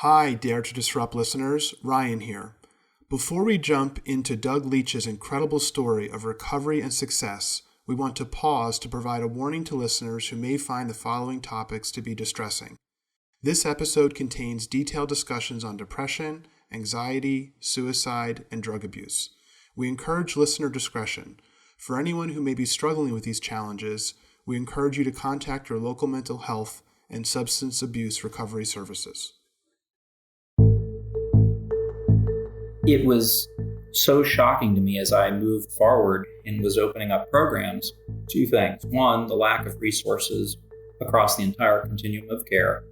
Hi, Dare to Disrupt listeners, Ryan here. Before we jump into Doug Leech's incredible story of recovery and success, we want to pause to provide a warning to listeners who may find the following topics to be distressing. This episode contains detailed discussions on depression, anxiety, suicide, and drug abuse. We encourage listener discretion. For anyone who may be struggling with these challenges, we encourage you to contact your local mental health and substance abuse recovery services. It was so shocking to me as I moved forward and was opening up programs. Two things. One, the lack of resources across the entire continuum of care.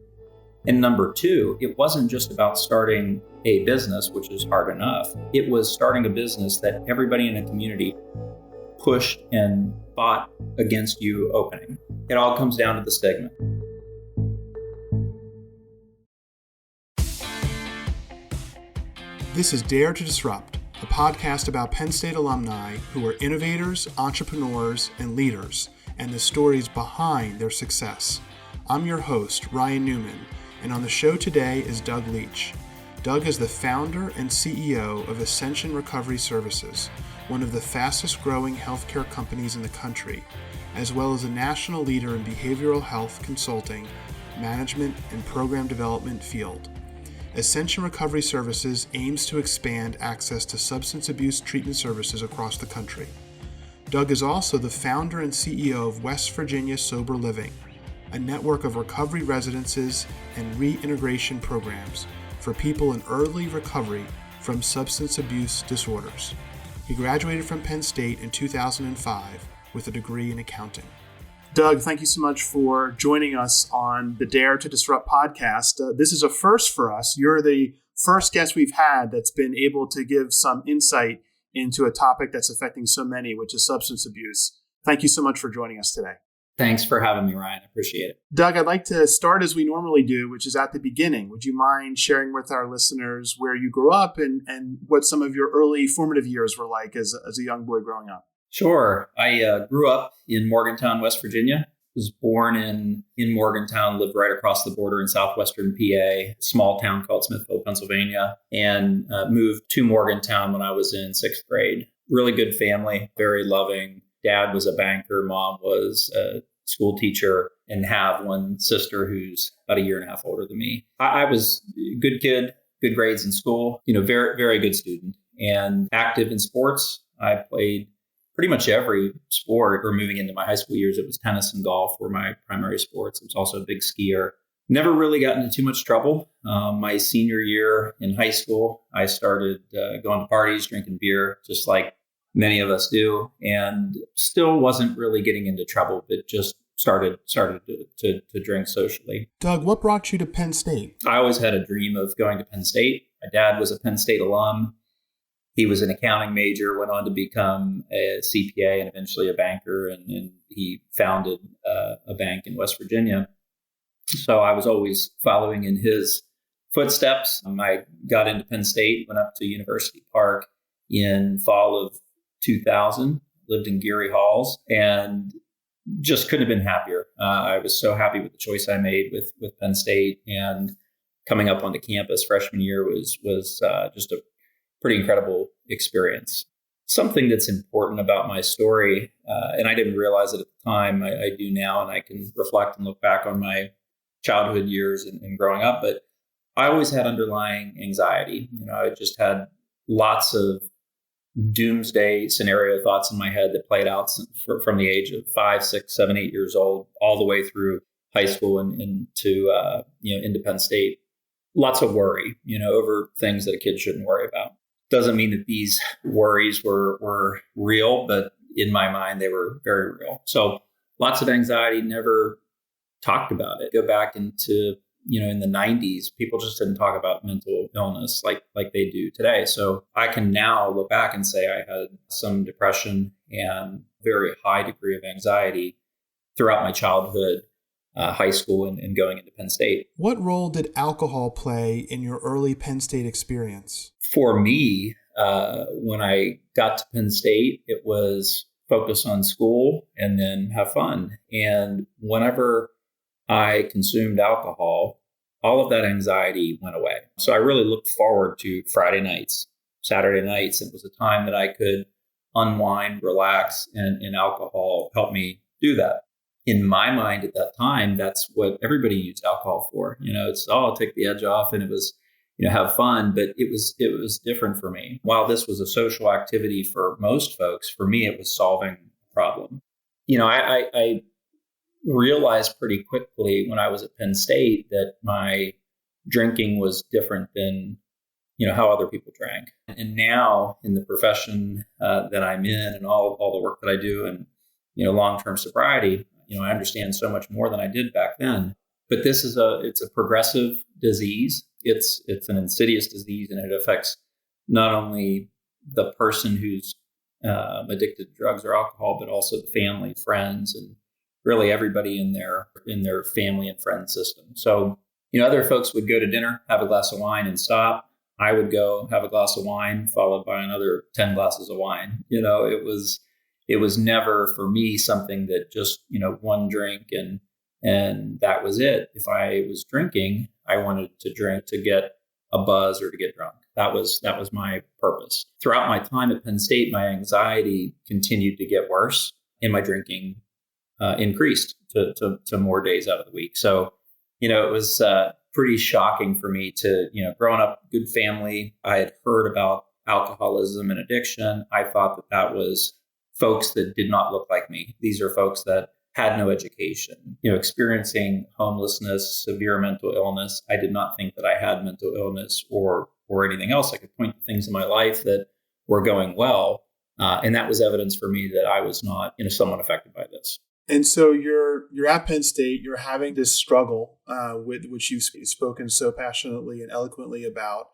And number two, it wasn't just about starting a business, which is hard enough. It was starting a business that everybody in a community pushed and fought against you opening. It all comes down to the stigma. This is Dare to Disrupt, a podcast about Penn State alumni who are innovators, entrepreneurs, and leaders, and the stories behind their success. I'm your host, Ryan Newman, and on the show today is Doug Leech. Doug is the founder and CEO of Ascension Recovery Services, one of the fastest growing healthcare companies in the country, as well as a national leader in behavioral health consulting, management, and program development field. Ascension Recovery Services aims to expand access to substance abuse treatment services across the country. Doug is also the founder and CEO of West Virginia Sober Living, a network of recovery residences and reintegration programs for people in early recovery from substance abuse disorders. He graduated from Penn State in 2005 with a degree in accounting. Doug, thank you so much for joining us on the Dare to Disrupt podcast. This is a first for us. You're the first guest we've had that's been able to give some insight into a topic that's affecting so many, which is substance abuse. Thank you so much for joining us today. Thanks for having me, Ryan. I appreciate it. Doug, I'd like to start as we normally do, which is at the beginning. Would you mind sharing with our listeners where you grew up and what some of your early formative years were like as a young boy growing up? Sure. I grew up in Morgantown, West Virginia. Was born in Morgantown, lived right across the border in southwestern PA, a small town called Smithville, Pennsylvania, and moved to Morgantown when I was in sixth grade. Really good family, very loving. Dad was a banker, mom was a school teacher, and have one sister who's about a year and a half older than me. I was a good kid, good grades in school, very, very good student, and active in sports. I played pretty much every sport. Or moving into my high school years, it was tennis and golf were my primary sports. I was also a big skier. Never really got into too much trouble. My senior year in high school, I started going to parties, drinking beer, just like many of us do, and still wasn't really getting into trouble, but just started to drink socially. Doug, what brought you to Penn State? I always had a dream of going to Penn State. My dad was a Penn State alum. He was an accounting major, went on to become a CPA and eventually a banker, and he founded a bank in West Virginia. So I was always following in his footsteps. I got into Penn State, went up to University Park in fall of 2000, lived in Geary Halls, and just couldn't have been happier. I was so happy with the choice I made with Penn State, and coming up onto campus freshman year was just a pretty incredible experience. Something that's important about my story, and I didn't realize it at the time, I do now, and I can reflect and look back on my childhood years and growing up, but I always had underlying anxiety. I just had lots of doomsday scenario thoughts in my head that played out from the age of 5, 6, 7, 8 years old, all the way through high school and into Penn State. Lots of worry, over things that a kid shouldn't worry about. Doesn't mean that these worries were real, but in my mind, they were very real. So lots of anxiety, never talked about it. Go back into, in the 90s, people just didn't talk about mental illness like they do today. So I can now look back and say I had some depression and very high degree of anxiety throughout my childhood, high school, and going into Penn State. What role did alcohol play in your early Penn State experience? For me, when I got to Penn State, it was focus on school and then have fun. And whenever I consumed alcohol, all of that anxiety went away. So I really looked forward to Friday nights, Saturday nights. It was a time that I could unwind, relax, and alcohol helped me do that. In my mind at that time, that's what everybody used alcohol for. It's, I'll take the edge off, and it was, have fun, but it was different for me. While this was a social activity for most folks, for me, it was solving a problem. I realized pretty quickly when I was at Penn State that my drinking was different than, how other people drank. And now in the profession that I'm in and all the work that I do and, long-term sobriety, I understand so much more than I did back then. But this is it's a progressive disease. It's an insidious disease, and it affects not only the person who's addicted to drugs or alcohol, but also the family, friends, and really everybody in their family and friend system. So, other folks would go to dinner, have a glass of wine and stop. I would go have a glass of wine followed by another 10 glasses of wine. It was never for me something that just, one drink and that was it. If I was drinking, I wanted to drink to get a buzz or to get drunk. That was my purpose. Throughout my time at Penn State, my anxiety continued to get worse and my drinking increased to more days out of the week. So, it was pretty shocking for me to, growing up, good family. I had heard about alcoholism and addiction. I thought that was folks that did not look like me. These are folks that had no education, experiencing homelessness, severe mental illness. I did not think that I had mental illness or anything else. I could point to things in my life that were going well. And that was evidence for me that I was not, somewhat affected by this. And so you're at Penn State, you're having this struggle with which you've spoken so passionately and eloquently about.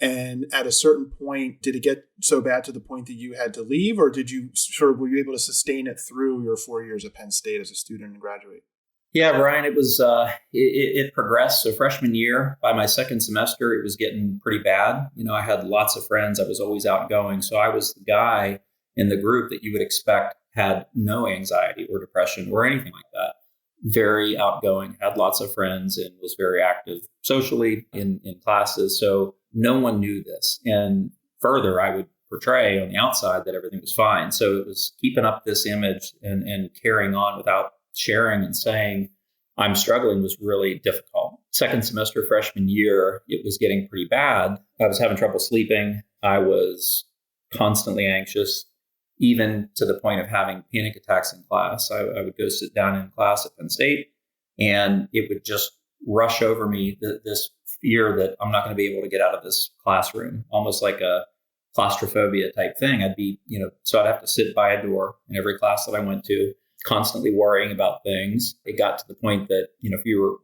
And at a certain point, did it get so bad to the point that you had to leave, or were you able to sustain it through your 4 years at Penn State as a student and graduate? Yeah, Brian, it was, it progressed. So freshman year, by my second semester, it was getting pretty bad. I had lots of friends. I was always outgoing. So I was the guy in the group that you would expect had no anxiety or depression or anything like that. Very outgoing, had lots of friends, and was very active socially in classes. So no one knew this. And further, I would portray on the outside that everything was fine. So it was keeping up this image and carrying on without sharing and saying I'm struggling was really difficult. Second semester, freshman year, it was getting pretty bad. I was having trouble sleeping. I was constantly anxious, even to the point of having panic attacks in class. I would go sit down in class at Penn State, and it would just rush over me, this fear that I'm not going to be able to get out of this classroom, almost like a claustrophobia type thing. I'd be, so I'd have to sit by a door in every class that I went to, constantly worrying about things. It got to the point that, if you were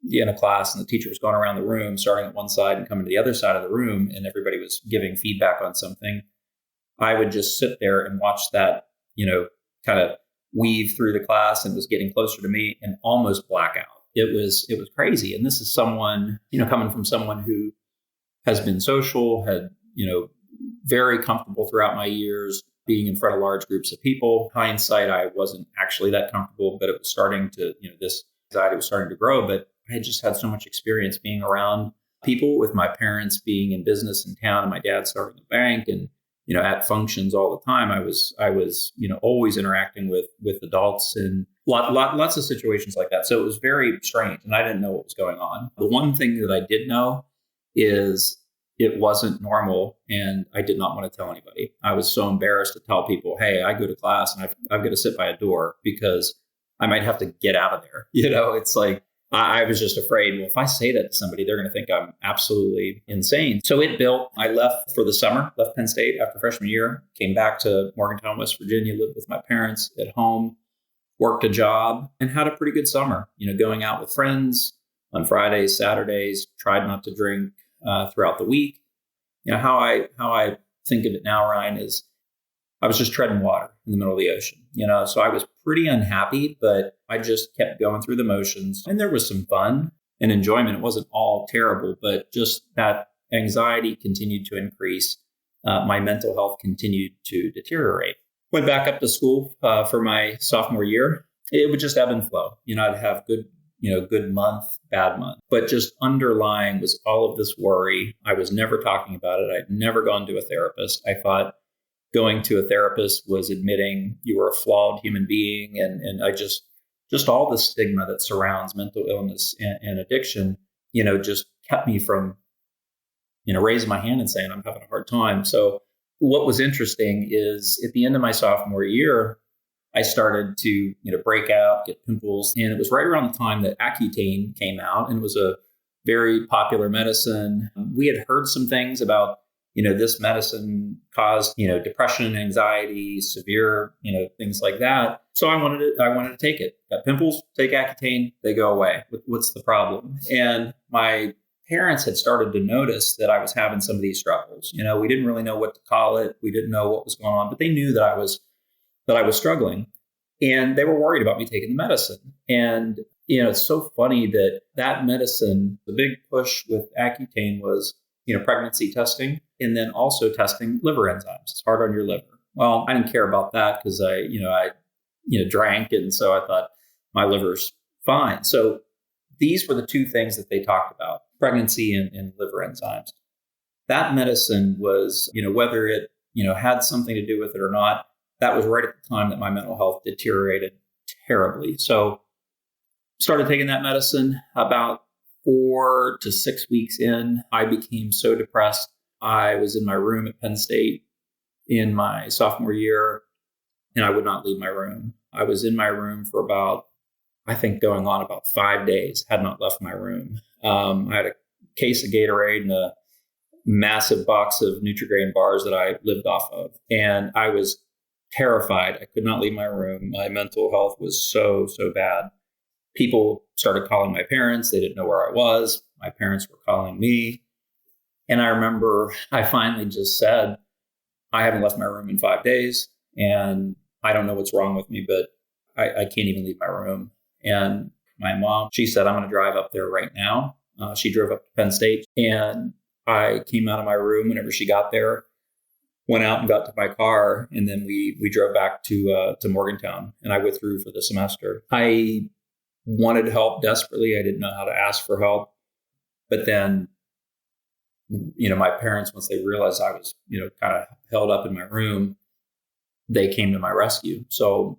in a class and the teacher was going around the room, starting at one side and coming to the other side of the room, and everybody was giving feedback on something, I would just sit there and watch that, kind of weave through the class, and was getting closer to me and almost black out. It was crazy. And this is someone, coming from someone who has been social, had, very comfortable throughout my years being in front of large groups of people. Hindsight, I wasn't actually that comfortable, but it was starting to, this anxiety was starting to grow. But I had just had so much experience being around people, with my parents being in business in town and my dad starting a bank, and at functions all the time. I was always interacting with adults and lots of situations like that. So it was very strange, and I didn't know what was going on. The one thing that I did know is it wasn't normal, and I did not want to tell anybody. I was so embarrassed to tell people, hey, I go to class and I've got to sit by a door because I might have to get out of there. It's like, I was just afraid, well, if I say that to somebody, they're going to think I'm absolutely insane. So it built. I left for the summer, left Penn State after freshman year, came back to Morgantown, West Virginia, lived with my parents at home, worked a job, and had a pretty good summer, going out with friends on Fridays, Saturdays, tried not to drink throughout the week. How I think of it now, Ryan, is I was just treading water in the middle of the ocean, so I was pretty unhappy, but I just kept going through the motions, and there was some fun and enjoyment. It wasn't all terrible, but just that anxiety continued to increase. My mental health continued to deteriorate. Went back up to school for my sophomore year. It would just ebb and flow. I'd have good, good month, bad month. But just underlying was all of this worry. I was never talking about it. I'd never gone to a therapist. I thought going to a therapist was admitting you were a flawed human being. And I just all the stigma that surrounds mental illness and addiction, just kept me from, raising my hand and saying, I'm having a hard time. So what was interesting is at the end of my sophomore year, I started to, break out, get pimples. And it was right around the time that Accutane came out, and it was a very popular medicine. We had heard some things about, this medicine caused, depression, anxiety, severe, things like that. So I wanted to take it. Got pimples, take Accutane, they go away. What's the problem? And my parents had started to notice that I was having some of these struggles. We didn't really know what to call it. We didn't know what was going on, but they knew that I was struggling, and they were worried about me taking the medicine. And, it's so funny that medicine, the big push with Accutane was, pregnancy testing, and then also testing liver enzymes. It's hard on your liver. Well, I didn't care about that because I drank. And so I thought my liver's fine. So these were the two things that they talked about, pregnancy and liver enzymes. That medicine was, whether it, had something to do with it or not, that was right at the time that my mental health deteriorated terribly. So started taking that medicine. About 4 to 6 weeks in, I became so depressed. I was in my room at Penn State in my sophomore year, and I would not leave my room. I was in my room for going on about 5 days, had not left my room. I had a case of Gatorade and a massive box of Nutri-Grain bars that I lived off of. And I was terrified. I could not leave my room. My mental health was so, so bad. People started calling my parents. They didn't know where I was. My parents were calling me. And I remember I finally just said, I haven't left my room in 5 days, and I don't know what's wrong with me, but I can't even leave my room. And my mom, she said, I'm going to drive up there right now. She drove up to Penn State, and I came out of my room whenever she got there, went out and got to my car, and then we drove back to Morgantown, and I withdrew for the semester. I wanted help desperately. I didn't know how to ask for help. But then, my parents, once they realized I was, kind of held up in my room, they came to my rescue. So,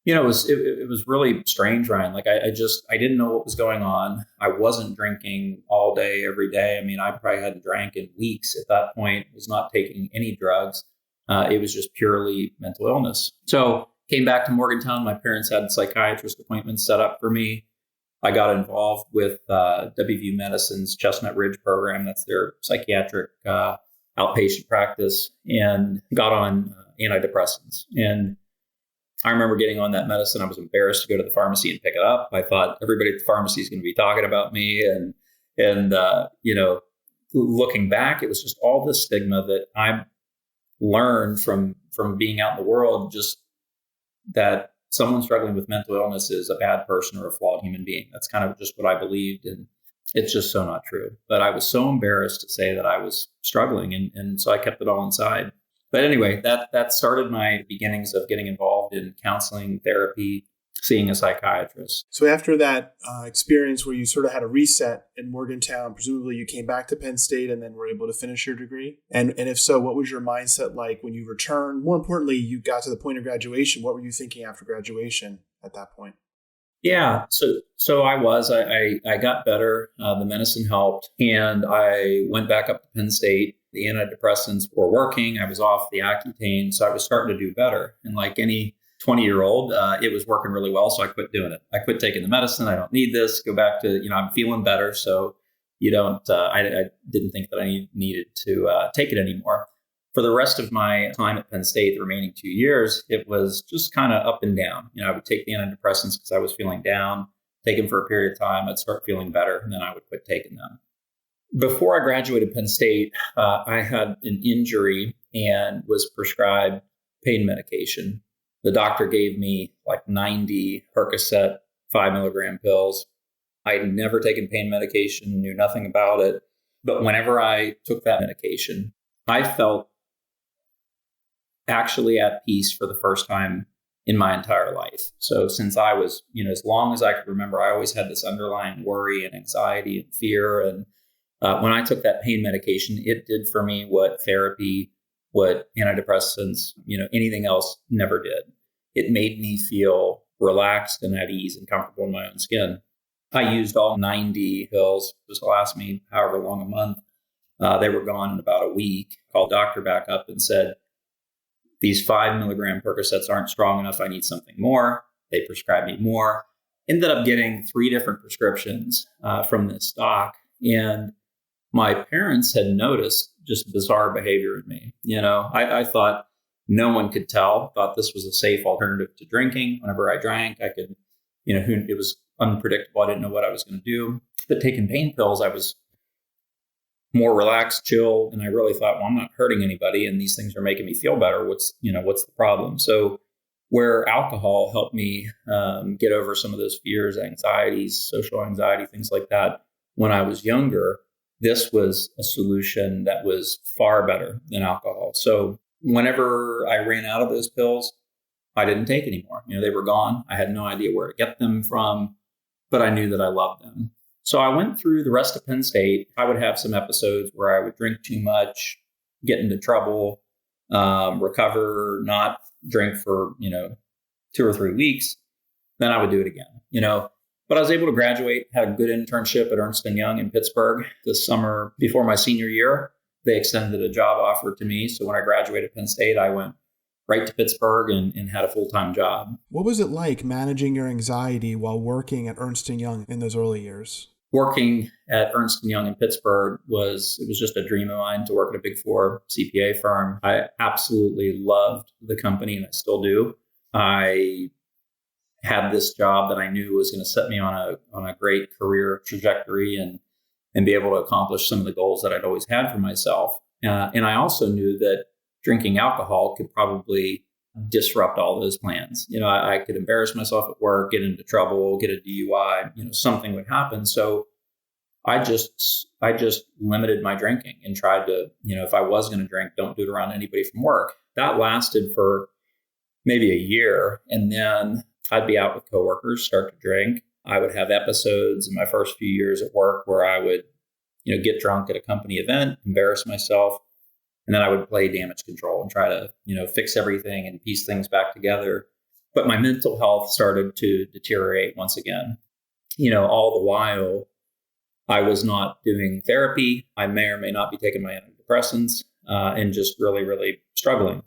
it was really strange, Ryan. Like I didn't know what was going on. I wasn't drinking all day, every day. I mean, I probably hadn't drank in weeks at that point, was not taking any drugs. It was just purely mental illness. So came back to Morgantown. My parents had psychiatrist appointments set up for me. I got involved with WVU Medicine's Chestnut Ridge program. That's their psychiatric outpatient practice, and got on antidepressants. And I remember getting on that medicine. I was embarrassed to go to the pharmacy and pick it up. I thought everybody at the pharmacy is going to be talking about me. And looking back, it was just all this stigma that I learned from being out in the world, just that someone struggling with mental illness is a bad person or a flawed human being. That's kind of just what I believed. And it's just so not true. But I was so embarrassed to say that I was struggling. And so I kept it all inside. But anyway, that started my beginnings of getting involved in counseling, therapy, seeing a psychiatrist. So after that experience where you sort of had a reset in Morgantown, presumably you came back to Penn State and then were able to finish your degree. And if so, what was your mindset like when you returned? More importantly, you got to the point of graduation. What were you thinking after graduation at that point? Yeah, so I got better. The medicine helped, and I went back up to Penn State. The antidepressants were working. I was off the Accutane, so I was starting to do better. And like any 20-year-old, it was working really well, so I quit doing it. I quit taking the medicine. I don't need this. Go back to, I'm feeling better. So I didn't think that I needed to take it anymore. For the rest of my time at Penn State, the remaining 2 years, it was just kind of up and down. I would take the antidepressants because I was feeling down, take them for a period of time. I'd start feeling better, and then I would quit taking them. Before I graduated Penn State, I had an injury and was prescribed pain medication. The doctor gave me like 90 Percocet 5 milligram pills. I had never taken pain medication, knew nothing about it. But whenever I took that medication, I felt actually at peace for the first time in my entire life. So since I was, as long as I could remember, I always had this underlying worry and anxiety and fear. And when I took that pain medication, it did for me what therapy, what antidepressants, anything else never did. It made me feel relaxed and at ease and comfortable in my own skin. I used all 90 pills. This will last me however long, a month. They were gone in about a week. Called doctor back up and said, these 5 milligram Percocets aren't strong enough. I need something more. They prescribed me more. Ended up getting 3 different prescriptions from this doc. And my parents had noticed just bizarre behavior in me. I thought no one could tell, thought this was a safe alternative to drinking. Whenever I drank, I could, it was unpredictable. I didn't know what I was going to do. But taking pain pills, I was more relaxed, chill. And I really thought, well, I'm not hurting anybody and these things are making me feel better. What's the problem? So where alcohol helped me get over some of those fears, anxieties, social anxiety, things like that when I was younger, this was a solution that was far better than alcohol. So whenever I ran out of those pills, I didn't take anymore. They were gone. I had no idea where to get them from, but I knew that I loved them. So I went through the rest of Penn State. I would have some episodes where I would drink too much, get into trouble, recover, not drink for, 2 or 3 weeks. Then I would do it again, But I was able to graduate, had a good internship at Ernst & Young in Pittsburgh this summer before my senior year. They extended a job offer to me. So when I graduated Penn State, I went right to Pittsburgh and had a full-time job. What was it like managing your anxiety while working at Ernst & Young in those early years? Working at Ernst & Young in Pittsburgh was just a dream of mine to work at a Big Four CPA firm. I absolutely loved the company and I still do. I had this job that I knew was going to set me on a great career trajectory and be able to accomplish some of the goals that I'd always had for myself. And I also knew that drinking alcohol could probably disrupt all those plans. I could embarrass myself at work, get into trouble, get a DUI, something would happen. So I just limited my drinking and tried to, if I was going to drink, don't do it around anybody from work. That lasted for maybe a year. And then I'd be out with coworkers, start to drink. I would have episodes in my first few years at work where I would, get drunk at a company event, embarrass myself. And then I would play damage control and try to, fix everything and piece things back together. But my mental health started to deteriorate once again. All the while I was not doing therapy. I may or may not be taking my antidepressants and just really, really struggling.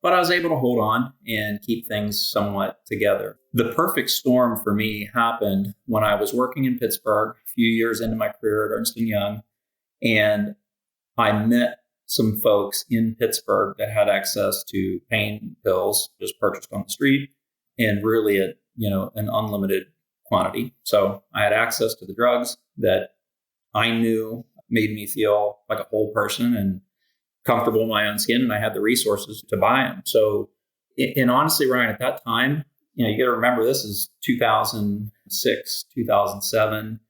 But I was able to hold on and keep things somewhat together. The perfect storm for me happened when I was working in Pittsburgh a few years into my career at Ernst & Young. And I met some folks in Pittsburgh that had access to pain pills just purchased on the street and really an unlimited quantity. So I had access to the drugs that I knew made me feel like a whole person and comfortable in my own skin. And I had the resources to buy them. So, and honestly, Ryan, at that time, you got to remember this is 2006, 2007.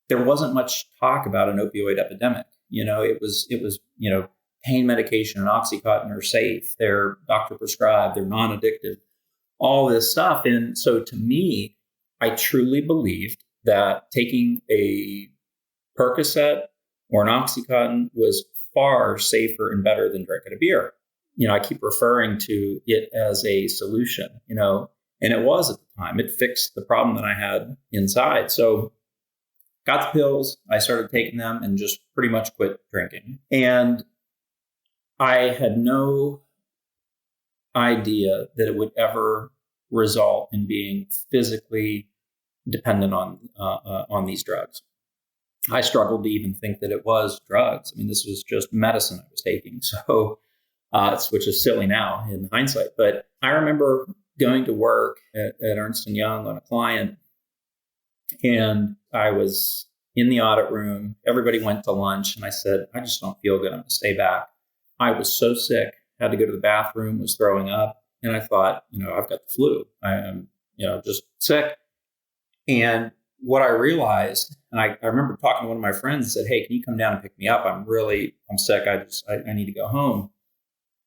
There wasn't much talk about an opioid epidemic. It was, pain medication and Oxycontin are safe. They're doctor prescribed. They're non-addictive, all this stuff. And so to me, I truly believed that taking a Percocet or an Oxycontin was far safer and better than drinking a beer. I keep referring to it as a solution, and it was at the time. It fixed the problem that I had inside. So got the pills, I started taking them and just pretty much quit drinking. And I had no idea that it would ever result in being physically dependent on these drugs. I struggled to even think that it was drugs. I mean, this was just medicine I was taking. So, which is silly now in hindsight. But I remember going to work at Ernst & Young on a client, and I was in the audit room. Everybody went to lunch, and I said, I just don't feel good. I'm going to stay back. I was so sick, had to go to the bathroom, was throwing up. And I thought, I've got the flu. I am, just sick. And what I realized, and I remember talking to one of my friends and said, hey, can you come down and pick me up? I'm sick. I need to go home.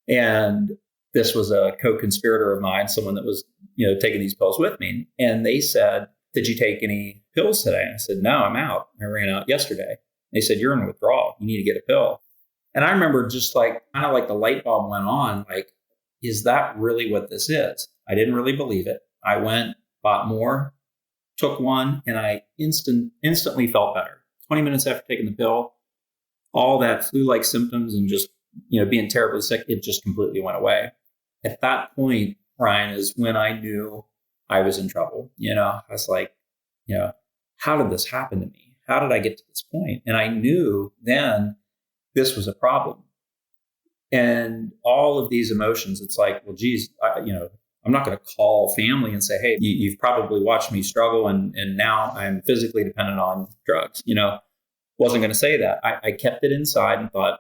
And this was a co-conspirator of mine, someone that was, taking these pills with me. And they said, did you take any pills today? And I said, no, I'm out. I ran out yesterday. They said, you're in withdrawal. You need to get a pill. And I remember just kind of like the light bulb went on, like, is that really what this is? I didn't really believe it. I went, bought more, took one, and I instantly felt better. 20 minutes after taking the pill, all that flu-like symptoms and just, being terribly sick, it just completely went away. At that point, Ryan, is when I knew I was in trouble. I was like, how did this happen to me? How did I get to this point? And I knew then this was a problem. And all of these emotions, it's like, well, geez, I'm not going to call family and say, hey, you've probably watched me struggle and now I'm physically dependent on drugs. Wasn't going to say that. I kept it inside and thought,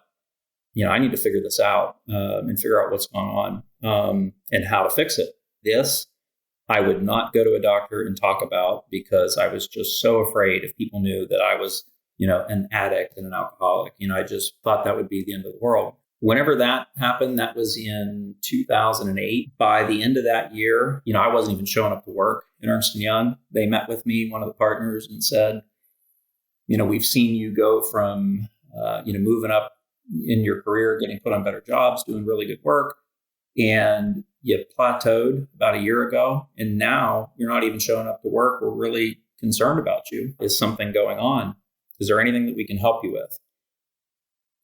I need to figure this out and figure out what's going on and how to fix it. This, I would not go to a doctor and talk about because I was just so afraid if people knew that I was, an addict and an alcoholic. I just thought that would be the end of the world. Whenever that happened, that was in 2008. By the end of that year, I wasn't even showing up to work at Ernst & Young. They met with me, one of the partners, and said, we've seen you go from, moving up in your career, getting put on better jobs, doing really good work. And you plateaued about a year ago. And now you're not even showing up to work. We're really concerned about you. Is something going on? Is there anything that we can help you with?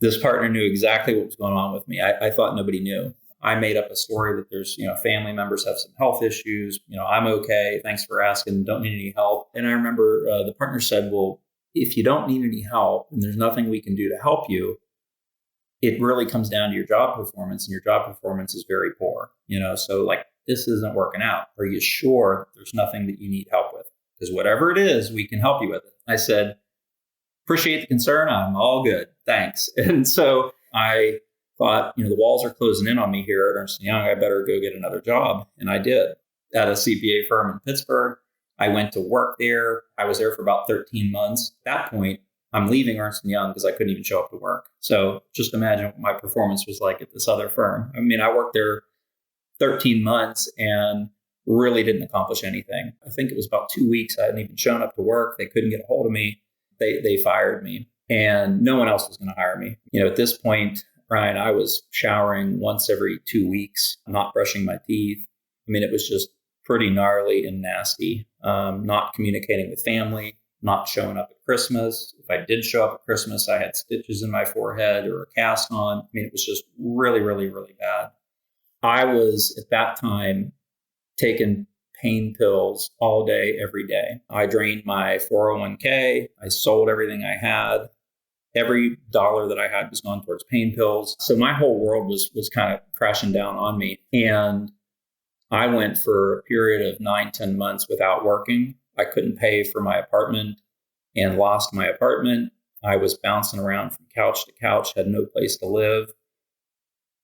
This partner knew exactly what was going on with me. I thought nobody knew. I made up a story that there's, family members have some health issues. I'm okay. Thanks for asking. Don't need any help. And I remember the partner said, well, if you don't need any help and there's nothing we can do to help you, it really comes down to your job performance, and your job performance is very poor. So this isn't working out. Are you sure there's nothing that you need help with? Because whatever it is, we can help you with it. I said, appreciate the concern. I'm all good. Thanks. And so I thought, the walls are closing in on me here at Ernst & Young. I better go get another job. And I did at a CPA firm in Pittsburgh. I went to work there. I was there for about 13 months. At that point, I'm leaving Ernst & Young because I couldn't even show up to work. So just imagine what my performance was like at this other firm. I mean, I worked there 13 months and really didn't accomplish anything. I think it was about 2 weeks. I hadn't even shown up to work. They couldn't get a hold of me. They fired me, and no one else was going to hire me. At this point, Ryan, I was showering once every 2 weeks, not brushing my teeth. I mean, it was just pretty gnarly and nasty. Not communicating with family, not showing up at Christmas. If I did show up at Christmas, I had stitches in my forehead or a cast on. I mean, it was just really, really, really bad. I was at that time taking pain pills all day, every day. I drained my 401k. I sold everything I had. Every dollar that I had was gone towards pain pills. So my whole world was kind of crashing down on me. And I went for a period of 9-10 months without working. I couldn't pay for my apartment and lost my apartment. I was bouncing around from couch to couch, had no place to live.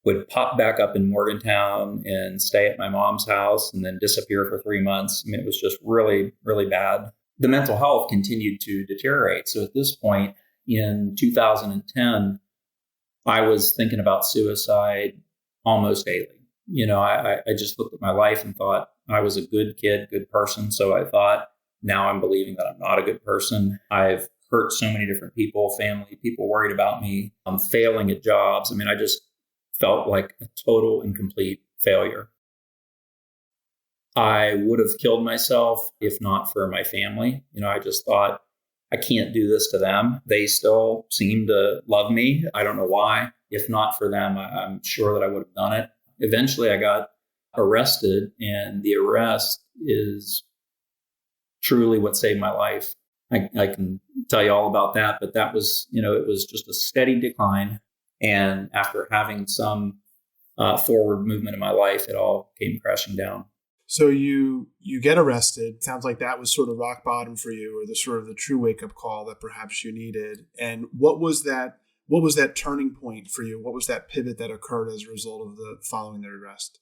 Would pop back up in Morgantown and stay at my mom's house and then disappear for 3 months. I mean, it was just really, really bad. The mental health continued to deteriorate. So at this point in 2010, I was thinking about suicide almost daily. I just looked at my life and thought I was a good kid, good person. So I thought, now I'm believing that I'm not a good person. I've hurt so many different people, family, people worried about me. I'm failing at jobs. I mean, I just felt like a total and complete failure. I would have killed myself if not for my family. I just thought, I can't do this to them. They still seem to love me. I don't know why. If not for them, I'm sure that I would have done it. Eventually, I got arrested, and the arrest is truly what saved my life. I can tell you all about that, but that was, it was just a steady decline. And after having some forward movement in my life, it all came crashing down. So you get arrested. Sounds like that was sort of rock bottom for you, or the true wake up call that perhaps you needed. And what was that turning point for you? What was that pivot that occurred as a result of following the arrest?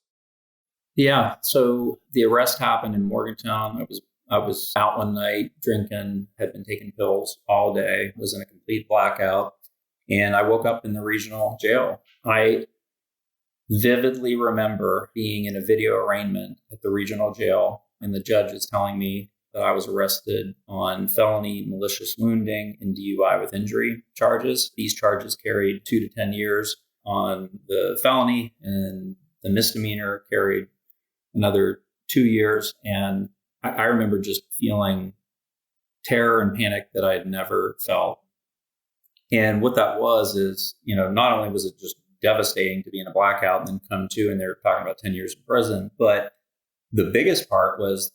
Yeah. So the arrest happened in Morgantown. I was out one night drinking, had been taking pills all day, was in a complete blackout. And I woke up in the regional jail. vividly remember being in a video arraignment at the regional jail, and the judge is telling me that I was arrested on felony malicious wounding and DUI with injury charges. These charges carried 2 to 10 years on the felony, and the misdemeanor carried another 2 years. And I remember just feeling terror and panic that I had never felt. And what that was is, not only was it just devastating to be in a blackout and then come to, and they're talking about 10 years in prison, but the biggest part was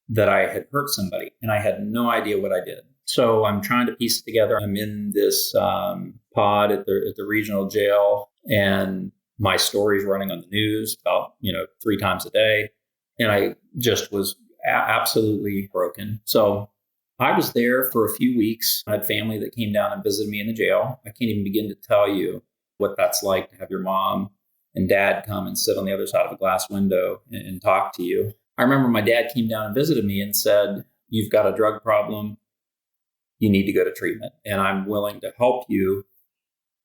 that I had hurt somebody and I had no idea what I did. So I'm trying to piece it together. I'm in this pod at the regional jail, and my story's running on the news about 3 times a day, and I just was absolutely broken. So I was there for a few weeks. I had family that came down and visited me in the jail. I can't even begin to tell you what that's like to have your mom and dad come and sit on the other side of a glass window and talk to you. I remember my dad came down and visited me and said, "You've got a drug problem. You need to go to treatment, and I'm willing to help you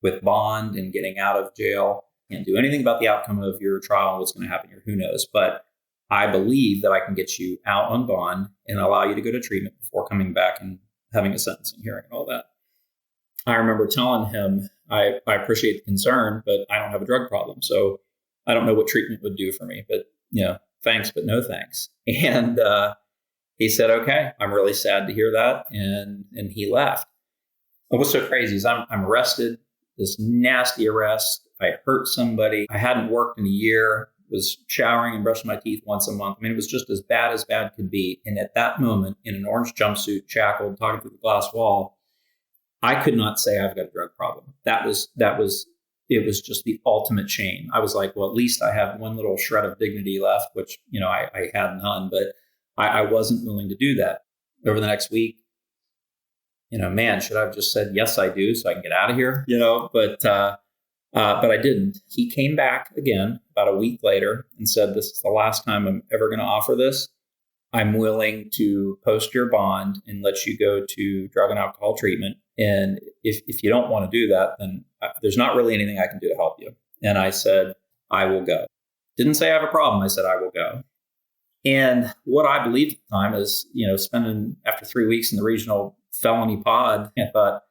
with bond and getting out of jail. Can't do anything about the outcome of your trial and what's going to happen here. Who knows? But I believe that I can get you out on bond and allow you to go to treatment before coming back and having a sentencing hearing and all that." I remember telling him, I appreciate the concern, but I don't have a drug problem. So I don't know what treatment would do for me, but thanks, but no thanks. And he said, "Okay, I'm really sad to hear that." And he left. And what's so crazy is I'm arrested, this nasty arrest. I hurt somebody. I hadn't worked in a year, was showering and brushing my teeth once a month. I mean, it was just as bad could be. And at that moment, in an orange jumpsuit, shackled, talking through the glass wall, I could not say I've got a drug problem. It was just the ultimate shame. I was like, well, at least I have one little shred of dignity left, which, I had none, but I wasn't willing to do that. Over the next week, man, should I have just said, yes, I do, so I can get out of here, but I didn't. He came back again about a week later and said, "This is the last time I'm ever going to offer this. I'm willing to post your bond and let you go to drug and alcohol treatment. And if you don't want to do that, then there's not really anything I can do to help you." And I said, "I will go." Didn't say I have a problem. I said, "I will go." And what I believed at the time is, spending after 3 weeks in the regional felony pod, I thought,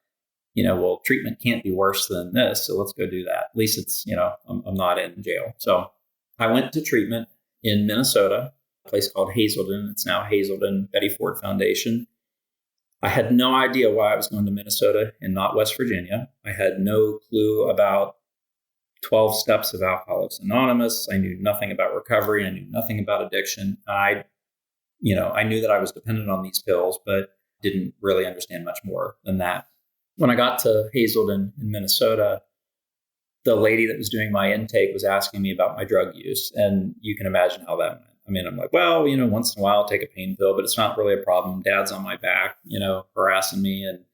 well, treatment can't be worse than this. So let's go do that. At least it's, I'm not in jail. So I went to treatment in Minnesota, a place called Hazelden. It's now Hazelden Betty Ford Foundation. I had no idea why I was going to Minnesota and not West Virginia. I had no clue about 12 steps of Alcoholics Anonymous. I knew nothing about recovery. I knew nothing about addiction. I knew that I was dependent on these pills, but didn't really understand much more than that. When I got to Hazelden in Minnesota, the lady that was doing my intake was asking me about my drug use. And you can imagine how that went. I mean, I'm like, well, once in a while I'll take a pain pill, but it's not really a problem. Dad's on my back, harassing me. And,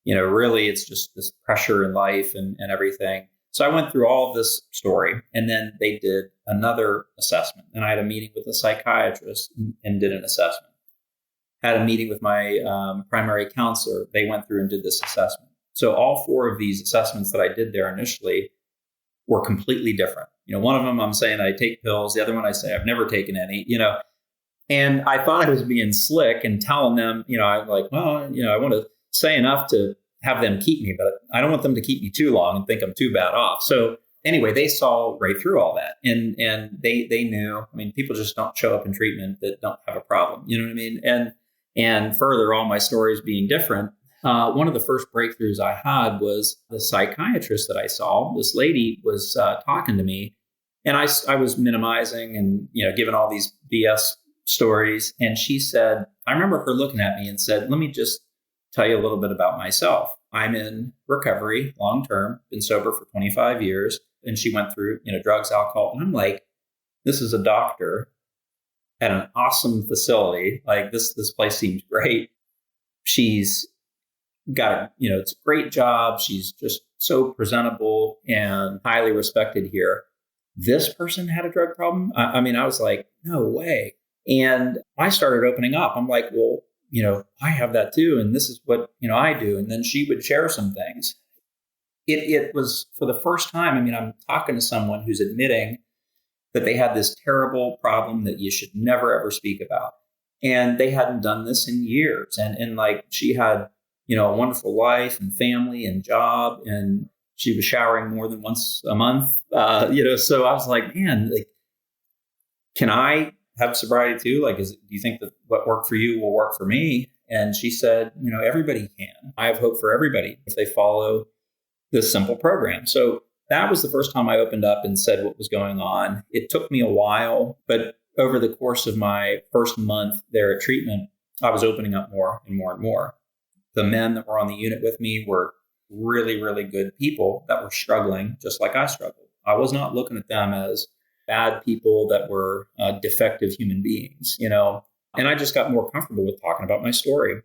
really it's just this pressure in life and everything. So I went through all of this story, and then they did another assessment. And I had a meeting with a psychiatrist and did an assessment. Had a meeting with my primary counselor. They went through and did this assessment. So all 4 of these assessments that I did there initially were completely different. One of them I'm saying I take pills. The other one I say I've never taken any, and I thought I was being slick and telling them, I'm like, well, I want to say enough to have them keep me, but I don't want them to keep me too long and think I'm too bad off. So anyway, they saw right through all that, and they knew. I mean, people just don't show up in treatment that don't have a problem. You know what I mean? And further, all my stories being different. One of the first breakthroughs I had was the psychiatrist that I saw. This lady was talking to me, and I was minimizing and giving all these BS stories. And she said, I remember her looking at me and said, "Let me just tell you a little bit about myself. I'm in recovery long term, been sober for 25 years." And she went through drugs, alcohol, and I'm like, this is a doctor at an awesome facility. Like this place seems great. She's got it's a great job. She's just so presentable and highly respected here. This person had a drug problem. I mean, I was like, no way. And I started opening up. I'm like, well, I have that too. And this is what, I do. And then she would share some things. It was for the first time. I mean, I'm talking to someone who's admitting that they had this terrible problem that you should never, ever speak about. And they hadn't done this in years. And like she had, a wonderful life and family and job, and she was showering more than once a month. So I was like, man, like, can I have sobriety too? Like, do you think that what worked for you will work for me? And she said, everybody can. I have hope for everybody if they follow this simple program. So that was the first time I opened up and said what was going on. It took me a while, but over the course of my first month there at treatment, I was opening up more and more and more. The men that were on the unit with me were really, really good people that were struggling just like I struggled. I was not looking at them as bad people that were defective human beings, and I just got more comfortable with talking about my story.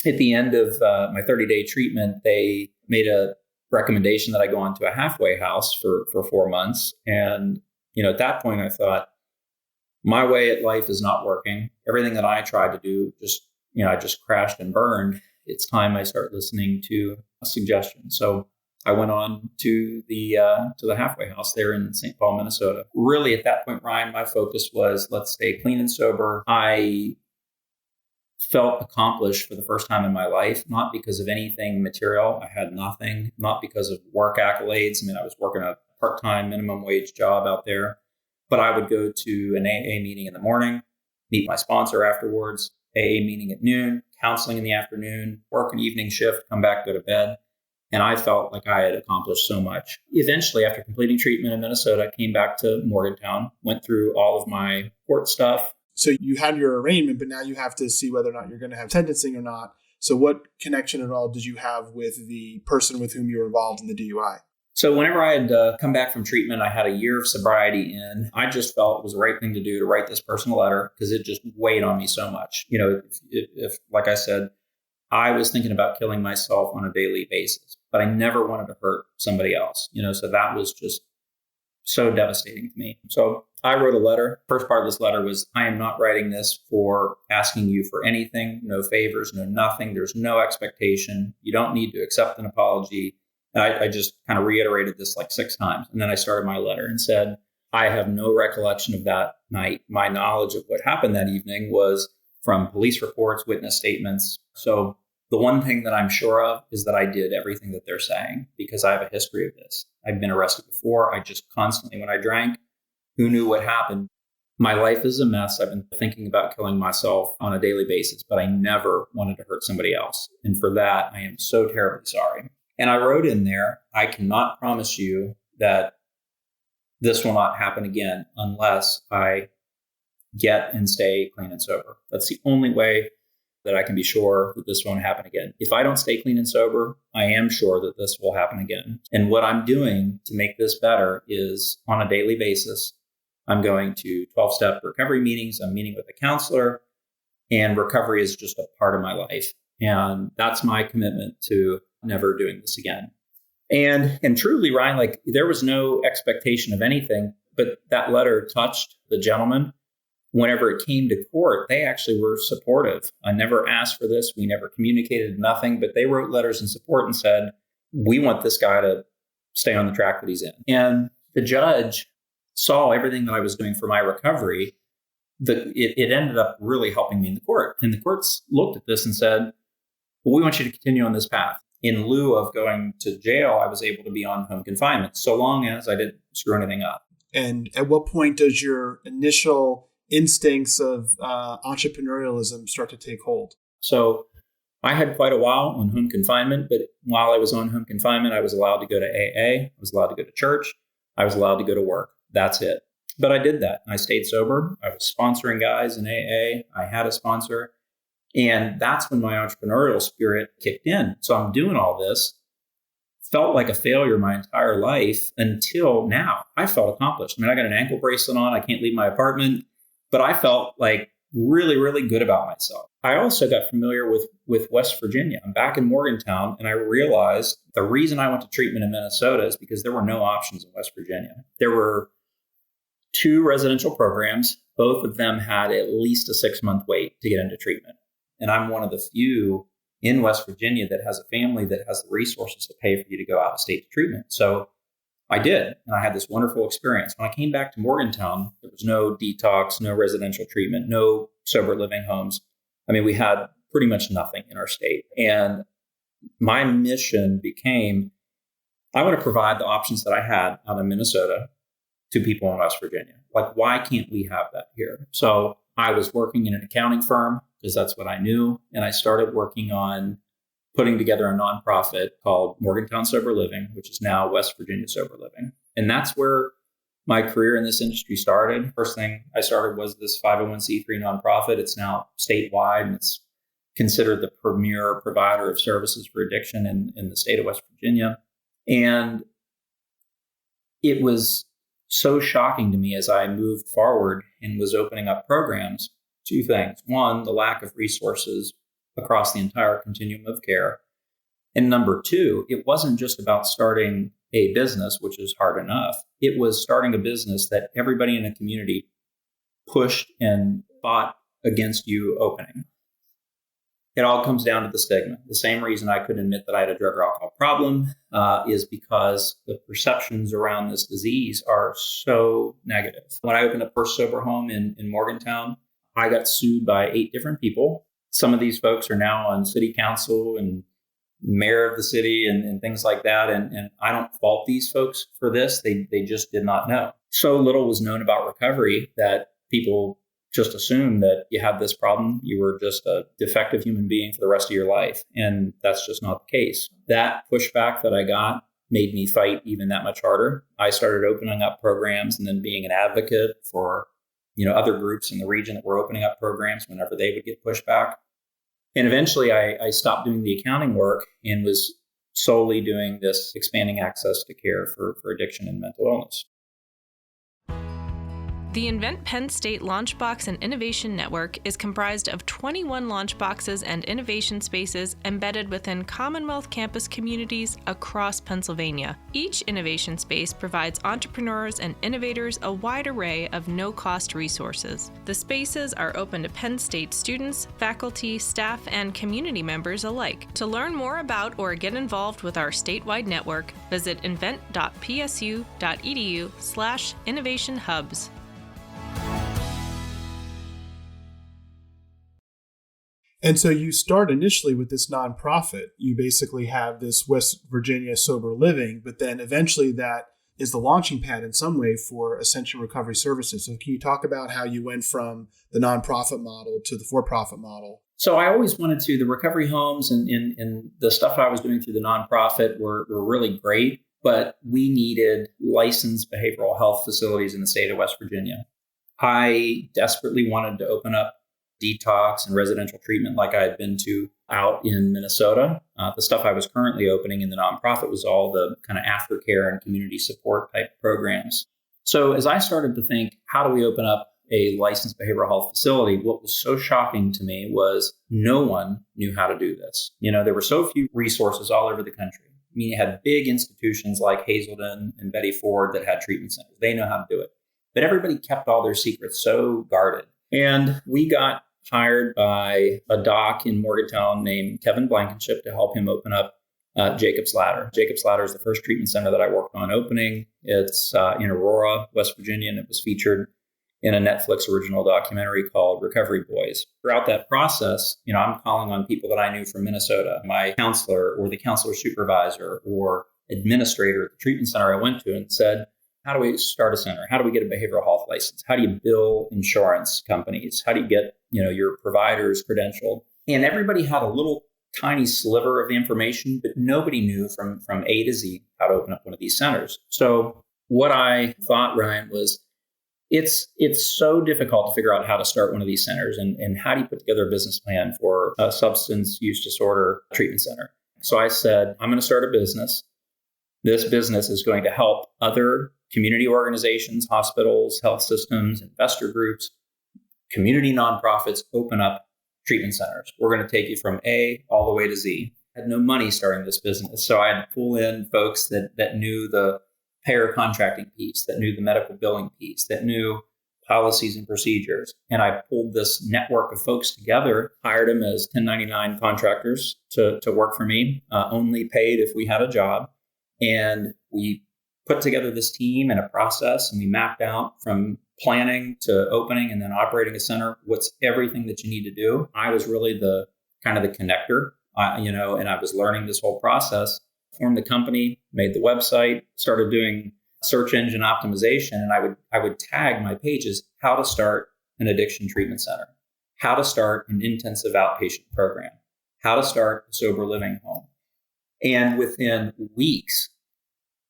At the end of my 30-day treatment, they made a recommendation that I go on to a halfway house for 4 months. And, at that point, I thought, my way at life is not working. Everything that I tried to do I just crashed and burned. It's time I start listening to a suggestion. So I went on to the halfway house there in St. Paul, Minnesota. Really, at that point, Ryan, my focus was let's stay clean and sober. I felt accomplished for the first time in my life, not because of anything material. I had nothing, not because of work accolades. I mean, I was working a part-time minimum wage job out there, but I would go to an AA meeting in the morning, meet my sponsor afterwards, AA meeting at noon, counseling in the afternoon, work an evening shift, come back, go to bed. And I felt like I had accomplished so much. Eventually, after completing treatment in Minnesota, I came back to Morgantown, went through all of my court stuff. So you had your arraignment, but now you have to see whether or not you're going to have sentencing or not. So what connection at all did you have with the person with whom you were involved in the DUI? So whenever I had come back from treatment, I had a year of sobriety in. I just felt it was the right thing to do to write this personal letter because it just weighed on me so much. If like I said, I was thinking about killing myself on a daily basis, but I never wanted to hurt somebody else, so that was just so devastating to me. So I wrote a letter. First part of this letter was, I am not writing this for asking you for anything, no favors, no nothing. There's no expectation. You don't need to accept an apology. And I just kind of reiterated this like 6 times. And then I started my letter and said, I have no recollection of that night. My knowledge of what happened that evening was from police reports, witness statements. So the one thing that I'm sure of is that I did everything that they're saying because I have a history of this. I've been arrested before. I just constantly, when I drank, who knew what happened? My life is a mess. I've been thinking about killing myself on a daily basis, but I never wanted to hurt somebody else. And for that, I am so terribly sorry. And I wrote in there, I cannot promise you that this will not happen again unless I get and stay clean and sober. That's the only way that I can be sure that this won't happen again. If I don't stay clean and sober, I am sure that this will happen again. And what I'm doing to make this better is on a daily basis, I'm going to 12-step recovery meetings. I'm meeting with a counselor, and recovery is just a part of my life. And that's my commitment to never doing this again. And truly, Ryan, like there was no expectation of anything, but that letter touched the gentleman. Whenever it came to court, they actually were supportive. I never asked for this. We never communicated nothing, but they wrote letters in support and said, we want this guy to stay on the track that he's in. And the judge saw everything that I was doing for my recovery. It ended up really helping me in the court. And the courts looked at this and said, well, we want you to continue on this path. In lieu of going to jail, I was able to be on home confinement, so long as I didn't screw anything up. And at what point does your initial instincts of entrepreneurialism start to take hold? So I had quite a while on home confinement, but while I was on home confinement, I was allowed to go to AA. I was allowed to go to church. I was allowed to go to work. That's it. But I did that. I stayed sober. I was sponsoring guys in AA. I had a sponsor. And that's when my entrepreneurial spirit kicked in. So I'm doing all this. Felt like a failure my entire life until now. I felt accomplished. I mean, I got an ankle bracelet on. I can't leave my apartment. But I felt like really, really good about myself. I also got familiar with West Virginia. I'm back in Morgantown, and I realized the reason I went to treatment in Minnesota is because there were no options in West Virginia. There were 2 residential programs. Both of them had at least a 6-month wait to get into treatment. And I'm one of the few in West Virginia that has a family that has the resources to pay for you to go out of state to treatment. So I did. And I had this wonderful experience. When I came back to Morgantown, there was no detox, no residential treatment, no sober living homes. I mean, we had pretty much nothing in our state. And my mission became, I want to provide the options that I had out in Minnesota to people in West Virginia. Like, why can't we have that here? So I was working in an accounting firm because that's what I knew. And I started working on putting together a nonprofit called Morgantown Sober Living, which is now West Virginia Sober Living. And that's where my career in this industry started. First thing I started was this 501c3 nonprofit. It's now statewide, and it's considered the premier provider of services for addiction in the state of West Virginia. And it was so shocking to me as I moved forward and was opening up programs. Two things. One, the lack of resources across the entire continuum of care. And number two, it wasn't just about starting a business, which is hard enough. It was starting a business that everybody in the community pushed and fought against you opening. It all comes down to the stigma. The same reason I couldn't admit that I had a drug or alcohol problem is because the perceptions around this disease are so negative. When I opened a first sober home in Morgantown, I got sued by 8 different people. Some of these folks are now on city council and mayor of the city and things like that. And I don't fault these folks for this. They just did not know. So little was known about recovery that people just assumed that you have this problem. You were just a defective human being for the rest of your life. And that's just not the case. That pushback that I got made me fight even that much harder. I started opening up programs and then being an advocate for other groups in the region that were opening up programs whenever they would get pushback. And eventually I stopped doing the accounting work and was solely doing this expanding access to care for addiction and mental illness. The Invent Penn State Launchbox and Innovation Network is comprised of 21 launchboxes and innovation spaces embedded within Commonwealth campus communities across Pennsylvania. Each innovation space provides entrepreneurs and innovators a wide array of no-cost resources. The spaces are open to Penn State students, faculty, staff, and community members alike. To learn more about or get involved with our statewide network, visit invent.psu.edu/innovationhubs. And so you start initially with this nonprofit. You basically have this West Virginia Sober Living, but then eventually that is the launching pad in some way for Ascension Recovery Services. So can you talk about how you went from the nonprofit model to the for-profit model? So I always wanted to, the recovery homes and the stuff I was doing through the nonprofit were really great, but we needed licensed behavioral health facilities in the state of West Virginia. I desperately wanted to open up detox and residential treatment like I had been to out in Minnesota. The stuff I was currently opening in the nonprofit was all the kind of aftercare and community support type programs. So as I started to think, how do we open up a licensed behavioral health facility? What was so shocking to me was no one knew how to do this. There were so few resources all over the country. I mean, you had big institutions like Hazelden and Betty Ford that had treatment centers. They know how to do it. But everybody kept all their secrets so guarded. And we got hired by a doc in Morgantown named Kevin Blankenship to help him open up Jacob's Ladder. Jacob's Ladder is the first treatment center that I worked on opening. It's in Aurora, West Virginia, and it was featured in a Netflix original documentary called Recovery Boys. Throughout that process, I'm calling on people that I knew from Minnesota, my counselor or the counselor supervisor or administrator at the treatment center I went to, and said, how do we start a center? How do we get a behavioral health license? How do you bill insurance companies? How do you get, your providers credentialed? And everybody had a little tiny sliver of the information, but nobody knew from A to Z how to open up one of these centers. So what I thought, Ryan, was it's so difficult to figure out how to start one of these centers and how do you put together a business plan for a substance use disorder treatment center? So I said, I'm going to start a business. This business is going to help other community organizations, hospitals, health systems, investor groups, community nonprofits open up treatment centers. We're going to take you from A all the way to Z. I had no money starting this business, so I had to pull in folks that knew the payer contracting piece, that knew the medical billing piece, that knew policies and procedures. And I pulled this network of folks together, hired them as 1099 contractors to work for me, only paid if we had a job. And we put together this team and a process, and we mapped out from planning to opening and then operating a center, what's everything that you need to do. I was really the kind of the connector, and I was learning this whole process, formed the company, made the website, started doing search engine optimization. And I would tag my pages, how to start an addiction treatment center, how to start an intensive outpatient program, how to start a sober living home. And within weeks,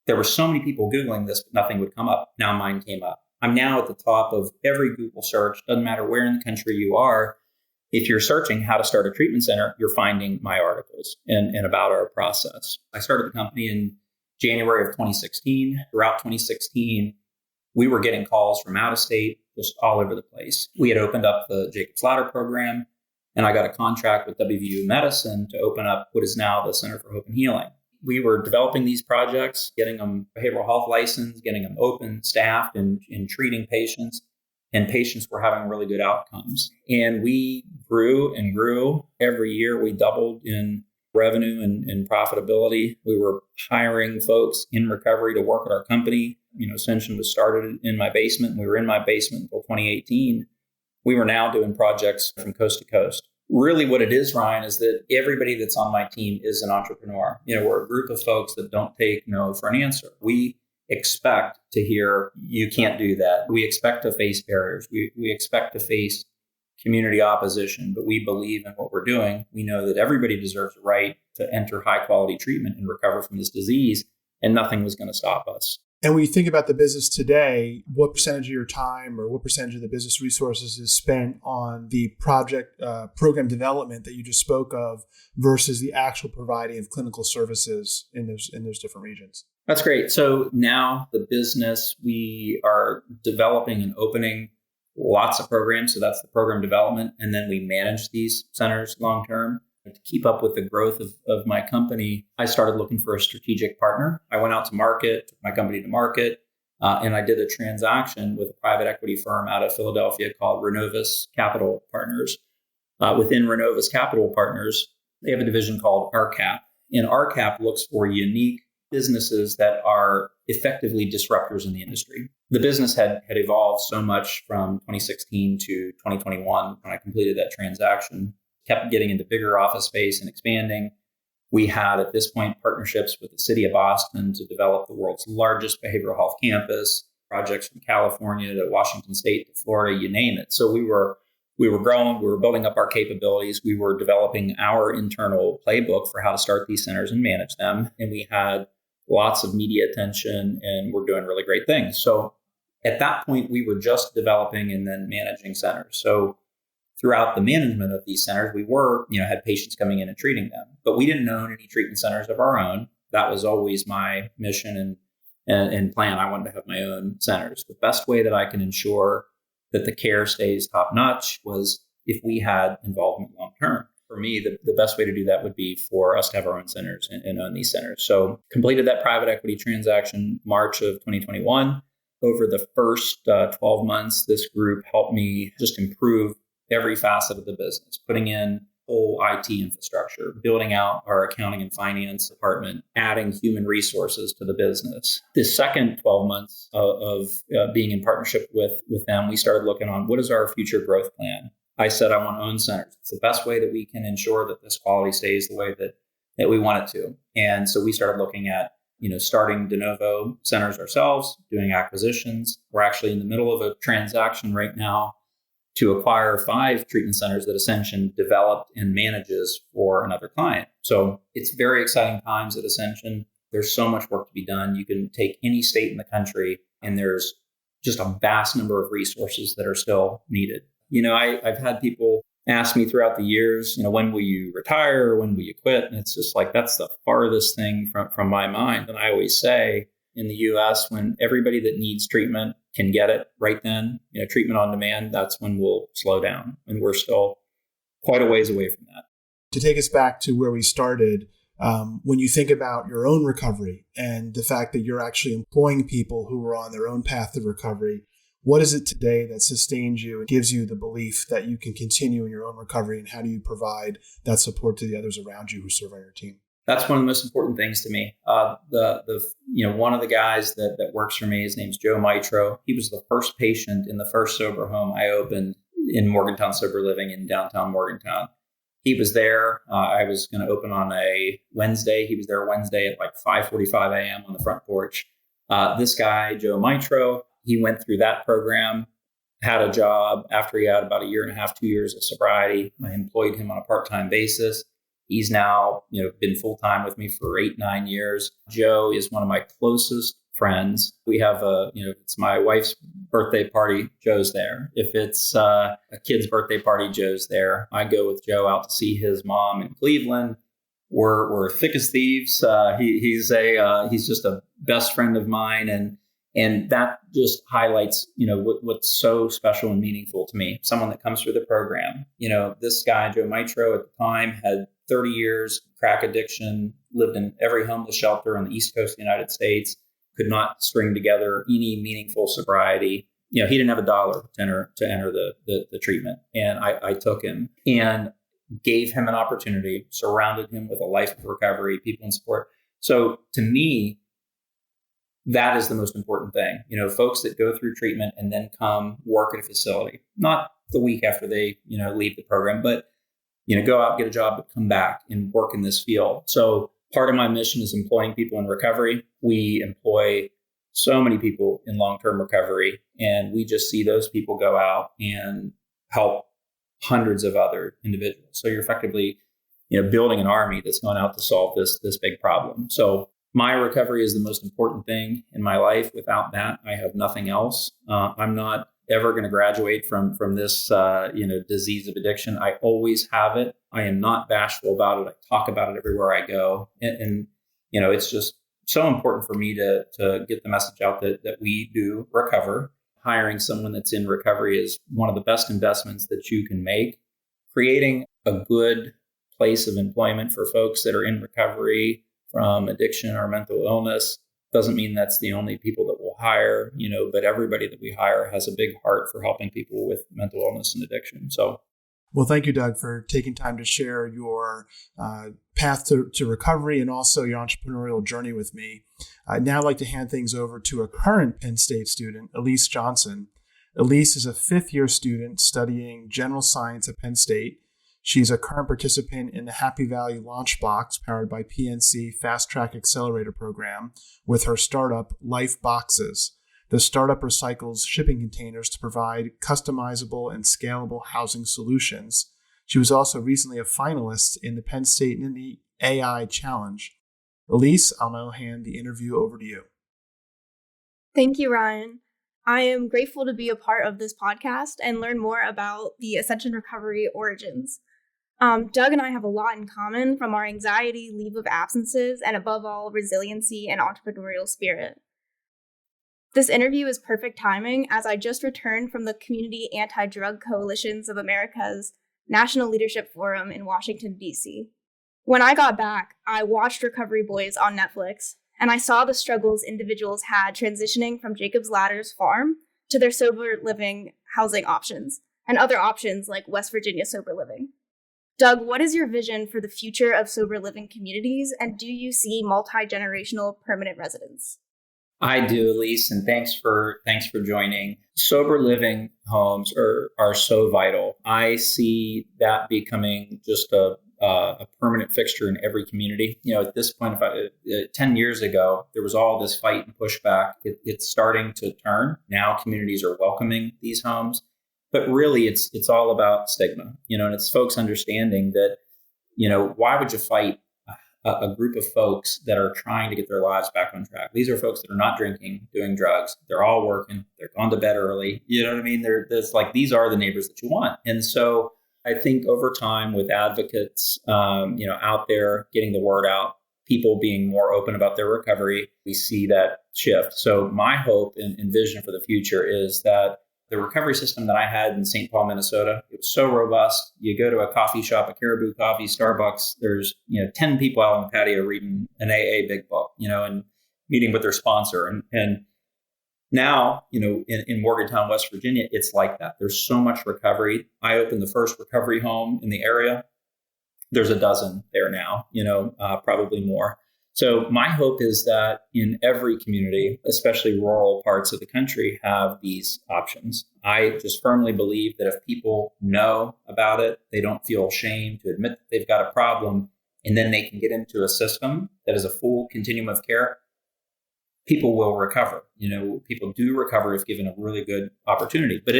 there were so many people Googling this, but nothing would come up. Now mine came up. I'm now at the top of every Google search. Doesn't matter where in the country you are. If you're searching how to start a treatment center, you're finding my articles and about our process. I started the company in January of 2016. Throughout 2016, we were getting calls from out of state, just all over the place. We had opened up the Jacob's Ladder program, and I got a contract with WVU Medicine to open up what is now the Center for Hope and Healing. We were developing these projects, getting them behavioral health license, getting them open, staffed, and treating patients. And patients were having really good outcomes. And we grew and grew. Every year we doubled in revenue and profitability. We were hiring folks in recovery to work at our company. Ascension was started in my basement. We were in my basement until 2018. We were now doing projects from coast to coast. Really what it is, Ryan, is that everybody that's on my team is an entrepreneur. We're a group of folks that don't take no for an answer. We expect to hear, you can't do that. We expect to face barriers. We expect to face community opposition, but we believe in what we're doing. We know that everybody deserves a right to enter high quality treatment and recover from this disease, and nothing was going to stop us. And when you think about the business today, what percentage of your time or what percentage of the business resources is spent on the program development that you just spoke of versus the actual providing of clinical services in those different regions? That's great. So now the business, we are developing and opening lots of programs. So that's the program development. And then we manage these centers long term. To keep up with the growth of my company, I started looking for a strategic partner. I went out to market, took my company to market, and I did a transaction with a private equity firm out of Philadelphia called Renovus Capital Partners. Within Renovus Capital Partners, they have a division called RCAP. And RCAP looks for unique businesses that are effectively disruptors in the industry. The business had evolved so much from 2016 to 2021 when I completed that transaction. Kept getting into bigger office space and expanding. We had, at this point, partnerships with the city of Boston to develop the world's largest behavioral health campus, projects from California to Washington State to Florida, you name it. So we were growing, we were building up our capabilities. We were developing our internal playbook for how to start these centers and manage them. And we had lots of media attention, and we're doing really great things. So at that point, we were just developing and then managing centers. So throughout the management of these centers, we had patients coming in and treating them, but we didn't own any treatment centers of our own. That was always my mission and plan. I wanted to have my own centers. The best way that I can ensure that the care stays top notch was if we had involvement long term. For me, the best way to do that would be for us to have our own centers and own these centers. So completed that private equity transaction March of 2021. Over the first 12 months, this group helped me just improve every facet of the business, putting in whole IT infrastructure, building out our accounting and finance department, adding human resources to the business. The second 12 months of being in partnership with them, we started looking on what is our future growth plan. I said, I want to own centers. It's the best way that we can ensure that this quality stays the way that we want it to. And so we started looking at, starting de novo centers ourselves, doing acquisitions. We're actually in the middle of a transaction right now to acquire 5 treatment centers that Ascension developed and manages for another client. So it's very exciting times at Ascension. There's so much work to be done. You can take any state in the country, and there's just a vast number of resources that are still needed. I've had people ask me throughout the years, when will you retire? When will you quit? And it's just like, that's the farthest thing from my mind. And I always say, in the US, when everybody that needs treatment can get it right then, treatment on demand, that's when we'll slow down. And we're still quite a ways away from that. To take us back to where we started, when you think about your own recovery and the fact that you're actually employing people who are on their own path to recovery, what is it today that sustains you and gives you the belief that you can continue in your own recovery? And how do you provide that support to the others around you who serve on your team? That's one of the most important things to me. One of the guys that works for me, his name's Joe Mitro. He was the first patient in the first sober home I opened in Morgantown Sober Living in downtown Morgantown. He was there. I was going to open on a Wednesday. He was there Wednesday at like 5:45 a.m. on the front porch. This guy, Joe Mitro, he went through that program, had a job after he had about a year and a half, 2 years of sobriety. I employed him on a part-time basis. He's now, been full-time with me for 8-9 years. Joe is one of my closest friends. We have it's my wife's birthday party, Joe's there. If it's a kid's birthday party, Joe's there. I go with Joe out to see his mom in Cleveland. We're thick as thieves. He's just a best friend of mine, and that just highlights what's so special and meaningful to me. Someone that comes through the program. This guy Joe Mitro at the time had 30 years crack addiction, lived in every homeless shelter on the East Coast of the United States, could not string together any meaningful sobriety. He didn't have $1 to enter the treatment, and I took him and gave him an opportunity, surrounded him with a life of recovery, people in support. So to me, that is the most important thing. Folks that go through treatment and then come work at a facility, not the week after they, leave the program, but, go out, get a job, but come back and work in this field. So part of my mission is employing people in recovery. We employ so many people in long-term recovery, and we just see those people go out and help hundreds of other individuals. So you're effectively, building an army that's gone out to solve this big problem. So my recovery is the most important thing in my life. Without that, I have nothing else. I'm not ever going to graduate from this, disease of addiction. I always have it. I am not bashful about it. I talk about it everywhere I go. And it's just so important for me to get the message out that we do recover. Hiring someone that's in recovery is one of the best investments that you can make. Creating a good place of employment for folks that are in recovery from addiction or mental illness doesn't mean that's the only people that we'll hire, but everybody that we hire has a big heart for helping people with mental illness and addiction. So, well, thank you, Doug, for taking time to share your path to recovery and also your entrepreneurial journey with me. I'd now like to hand things over to a current Penn State student, Elise Johnson. Elise is a fifth-year student studying general science at Penn State. She's a current participant in the Happy Valley Launchbox powered by PNC Fast Track Accelerator program with her startup, Life Boxes. The startup recycles shipping containers to provide customizable and scalable housing solutions. She was also recently a finalist in the Penn State Nittany AI Challenge. Elise, I'll now hand the interview over to you. Thank you, Ryan. I am grateful to be a part of this podcast and learn more about the Ascension recovery origins. Doug and I have a lot in common, from our anxiety, leave of absences, and above all, resiliency and entrepreneurial spirit. This interview is perfect timing as I just returned from the Community Anti-Drug Coalitions of America's National Leadership Forum in Washington, D.C. When I got back, I watched Recovery Boys on Netflix, and I saw the struggles individuals had transitioning from Jacob's Ladder's farm to their sober living housing options, and other options like West Virginia sober living. Doug, what is your vision for the future of sober living communities, and do you see multi-generational permanent residence? I do, Elise, and thanks for joining. Sober living homes are so vital. I see that becoming just a permanent fixture in every community. At this point, 10 years ago, there was all this fight and pushback. It's starting to turn. Now communities are welcoming these homes. But really, it's all about stigma, and it's folks understanding that, why would you fight a group of folks that are trying to get their lives back on track? These are folks that are not drinking, doing drugs. They're all working. They're gone to bed early. You know what I mean? These are the neighbors that you want. And so I think over time, with advocates, out there getting the word out, people being more open about their recovery, we see that shift. So my hope and vision for the future is that the recovery system that I had in St. Paul, Minnesota, it was so robust. You go to a coffee shop, a Caribou Coffee, Starbucks, there's 10 people out on the patio reading an AA big book, and meeting with their sponsor. And now, in Morgantown, West Virginia, it's like that. There's so much recovery. I opened the first recovery home in the area. there's a dozen there now, probably more. So my hope is that in every community, especially rural parts of the country, have these options. I just firmly believe that if people know about it, they don't feel ashamed to admit that they've got a problem, and then they can get into a system that is a full continuum of care, people will recover. People do recover if given a really good opportunity. But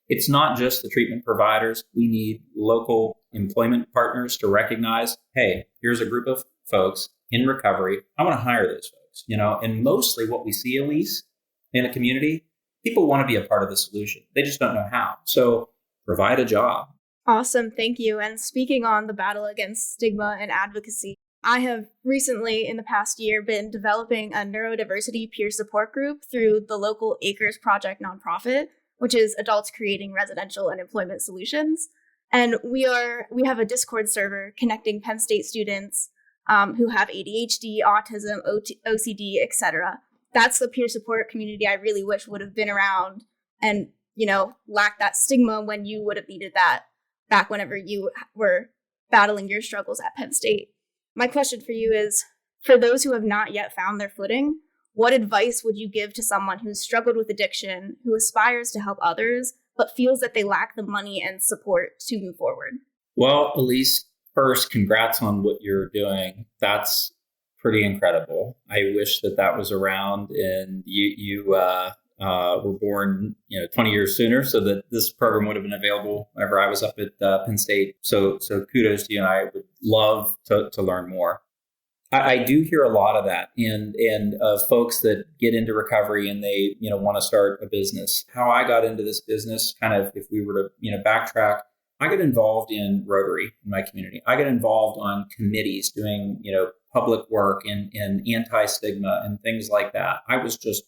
it's not just the treatment providers. We need local employment partners to recognize, hey, here's a group of folks in recovery. I want to hire those folks, and mostly what we see, Elise, in a community, people want to be a part of the solution. They just don't know how. So provide a job. Awesome. Thank you. And speaking on the battle against stigma and advocacy, I have recently, in the past year, been developing a neurodiversity peer support group through the local Acres Project nonprofit, which is Adults Creating Residential and Employment Solutions. And we have a Discord server connecting Penn State students who have ADHD, autism, OCD, etc. That's the peer support community I really wish would have been around and, lacked that stigma when you would have needed that back whenever you were battling your struggles at Penn State. My question for you is, for those who have not yet found their footing, what advice would you give to someone who's struggled with addiction, who aspires to help others, but feels that they lack the money and support to move forward? Well, Elise, first, congrats on what you're doing. That's pretty incredible. I wish that was around and you were born, 20 years sooner, so that this program would have been available whenever I was up at Penn State. So kudos to you, and I would love to learn more. I do hear a lot of that, and folks that get into recovery and they want to start a business. How I got into this business, kind of, if we were to backtrack, I got involved in Rotary in my community. I got involved on committees doing public work and anti-stigma and things like that. I was just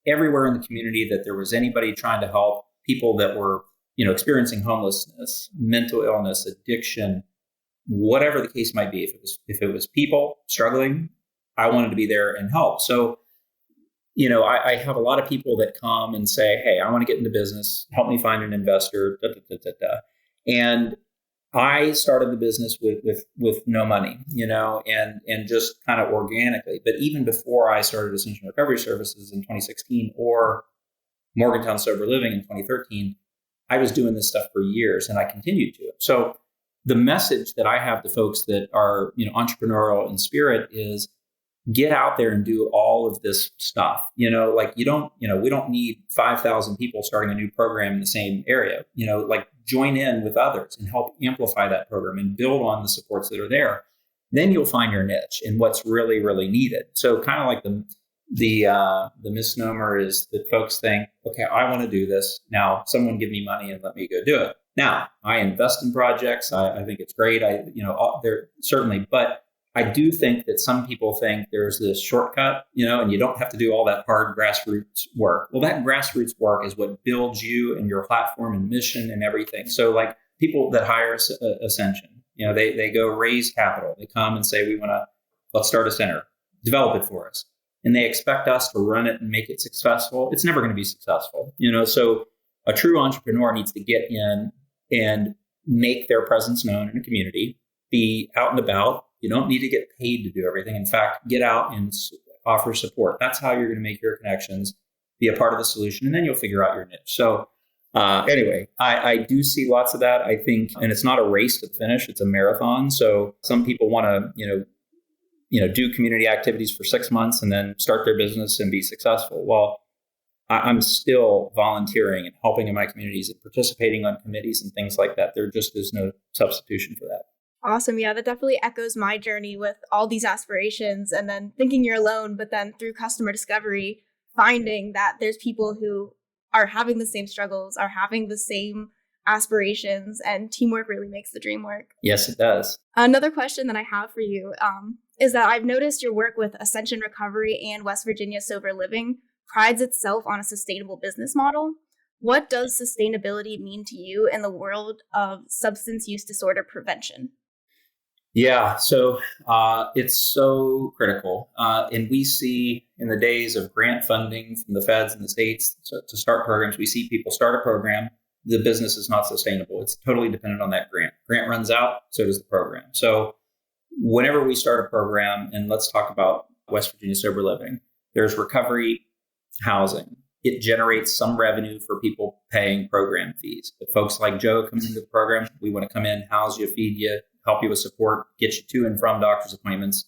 everywhere in the community that there was anybody trying to help people that were experiencing homelessness, mental illness, addiction, whatever the case might be. If it was people struggling, I wanted to be there and help. So, I have a lot of people that come and say, hey, I want to get into business, help me find an investor, And I started the business with no money, and just kind of organically. But even before I started Ascension Recovery Services in 2016 or Morgantown Sober Living in 2013, I was doing this stuff for years, and I continued to. So the message that I have to folks that are, entrepreneurial in spirit is get out there and do all of this stuff. We don't need 5,000 people starting a new program in the same area, join in with others and help amplify that program and build on the supports that are there. Then you'll find your niche and what's really, really needed. So kind of like the misnomer is that folks think, okay, I want to do this. Now someone give me money and let me go do it. Now I invest in projects. I think it's great. There certainly, but I do think that some people think there's this shortcut, and you don't have to do all that hard grassroots work. Well, that grassroots work is what builds you and your platform and mission and everything. So like people that hire Ascension, they go raise capital. They come and say, let's start a center, develop it for us. And they expect us to run it and make it successful. It's never going to be successful. So a true entrepreneur needs to get in and make their presence known in a community, be out and about. You don't need to get paid to do everything. In fact, get out and offer support. That's how you're going to make your connections, be a part of the solution, and then you'll figure out your niche. So anyway, I do see lots of that, I think, and it's not a race to the finish. It's a marathon. So some people want to, do community activities for 6 months and then start their business and be successful. Well, I'm still volunteering and helping in my communities and participating on committees and things like that. There just is no substitution for that. Awesome. Yeah, that definitely echoes my journey with all these aspirations and then thinking you're alone, but then through customer discovery, finding that there's people who are having the same struggles, are having the same aspirations, and teamwork really makes the dream work. Yes, it does. Another question that I have for you is that I've noticed your work with Ascension Recovery and West Virginia Sober Living prides itself on a sustainable business model. What does sustainability mean to you in the world of substance use disorder prevention? Yeah, so it's so critical. And we see in the days of grant funding from the feds and the states to start programs, we see people start a program, the business is not sustainable. It's totally dependent on that grant. Grant runs out, so does the program. So whenever we start a program, and let's talk about West Virginia Sober Living, there's recovery housing. It generates some revenue for people paying program fees. But folks like Joe come into the program, we want to come in, house you, feed you, help you with support, get you to and from doctor's appointments.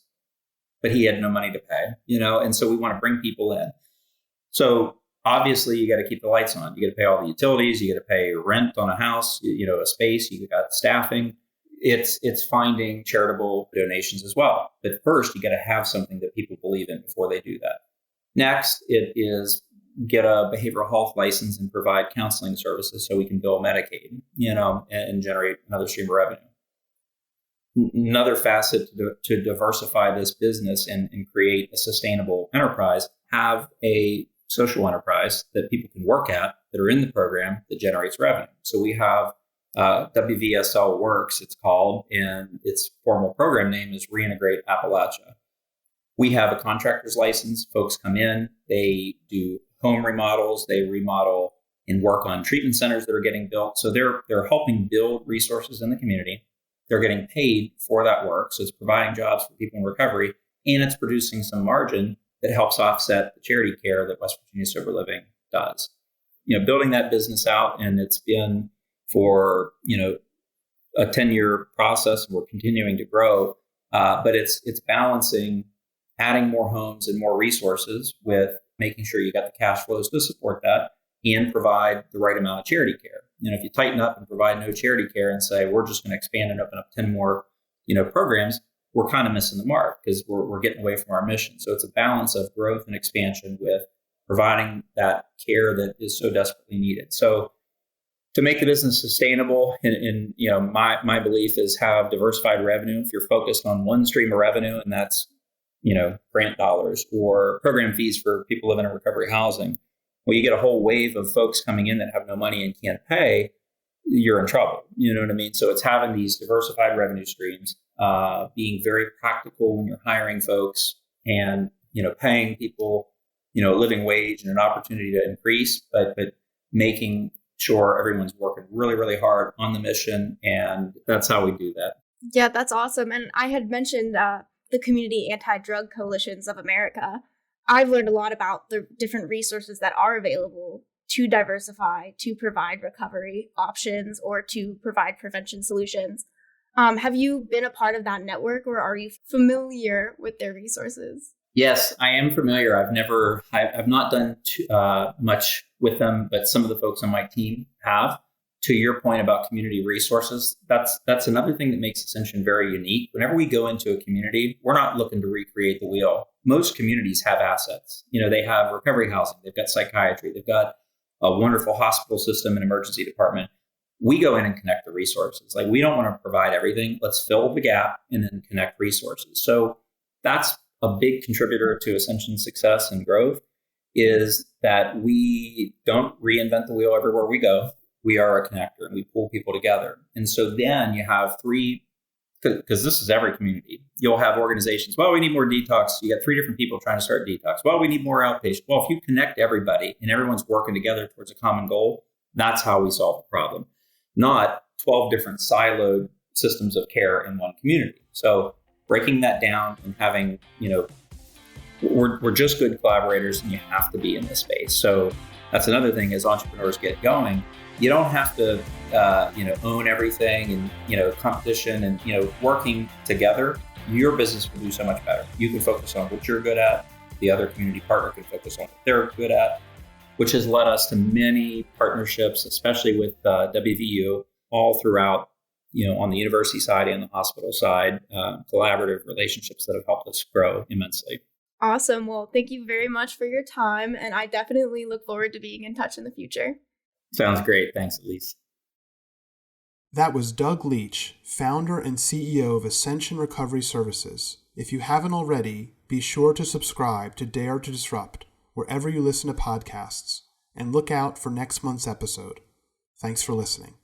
But he had no money to pay, and so we want to bring people in. So obviously you got to keep the lights on. You got to pay all the utilities. You got to pay your rent on a house, a space. You got staffing. It's finding charitable donations as well. But first, you got to have something that people believe in before they do that. Next, it is get a behavioral health license and provide counseling services so we can bill Medicaid, and generate another stream of revenue. Another facet to diversify this business and create a sustainable enterprise, have a social enterprise that people can work at that are in the program that generates revenue. So we have WVSL Works, it's called, and its formal program name is Reintegrate Appalachia. We have a contractor's license. Folks come in, they do home remodels, they remodel and work on treatment centers that are getting built. So they're helping build resources in the community. They're getting paid for that work. So it's providing jobs for people in recovery, and it's producing some margin that helps offset the charity care that West Virginia Sober Living does. Building that business out, and it's been for, a 10-year process. We're continuing to grow, but it's balancing adding more homes and more resources with making sure you got the cash flows to support that and provide the right amount of charity care. If you tighten up and provide no charity care and say, we're just going to expand and open up 10 more, programs, we're kind of missing the mark because we're getting away from our mission. So it's a balance of growth and expansion with providing that care that is so desperately needed. So to make the business sustainable, and my belief is have diversified revenue. If you're focused on one stream of revenue, and that's, grant dollars or program fees for people living in recovery housing, well, you get a whole wave of folks coming in that have no money and can't pay, you're in trouble. You know what I mean? So it's having these diversified revenue streams, being very practical when you're hiring folks and, paying people, a living wage and an opportunity to increase, but making sure everyone's working really, really hard on the mission. And that's how we do that. Yeah, that's awesome. And I had mentioned the Community Anti-Drug Coalitions of America. I've learned a lot about the different resources that are available to diversify, to provide recovery options, or to provide prevention solutions. Have you been a part of that network, or are you familiar with their resources? Yes, I am familiar. I've not done much with them, but some of the folks on my team have. To your point about community resources, that's another thing that makes Ascension very unique. Whenever we go into a community, we're not looking to recreate the wheel. Most communities have assets. They have recovery housing, they've got psychiatry, they've got a wonderful hospital system and emergency department. We go in and connect the resources. Like, we don't want to provide everything. Let's fill the gap and then connect resources. So that's a big contributor to Ascension's success and growth, is that we don't reinvent the wheel everywhere we go. We are a connector and we pull people together. And so then you have three, because this is every community, you'll have organizations. Well, we need more detox. You got 3 different people trying to start detox. Well, we need more outpatient. Well, if you connect everybody and everyone's working together towards a common goal, that's how we solve the problem, not 12 different siloed systems of care in one community. So breaking that down and having, we're just good collaborators, and you have to be in this space. So that's another thing as entrepreneurs get going. You don't have to, own everything and, competition and, working together. Your business will do so much better. You can focus on what you're good at. The other community partner can focus on what they're good at, which has led us to many partnerships, especially with WVU, all throughout, on the university side and the hospital side, collaborative relationships that have helped us grow immensely. Awesome. Well, thank you very much for your time. And I definitely look forward to being in touch in the future. Sounds great. Thanks, Elise. That was Doug Leech, founder and CEO of Ascension Recovery Services. If you haven't already, be sure to subscribe to Dare to Disrupt wherever you listen to podcasts, and look out for next month's episode. Thanks for listening.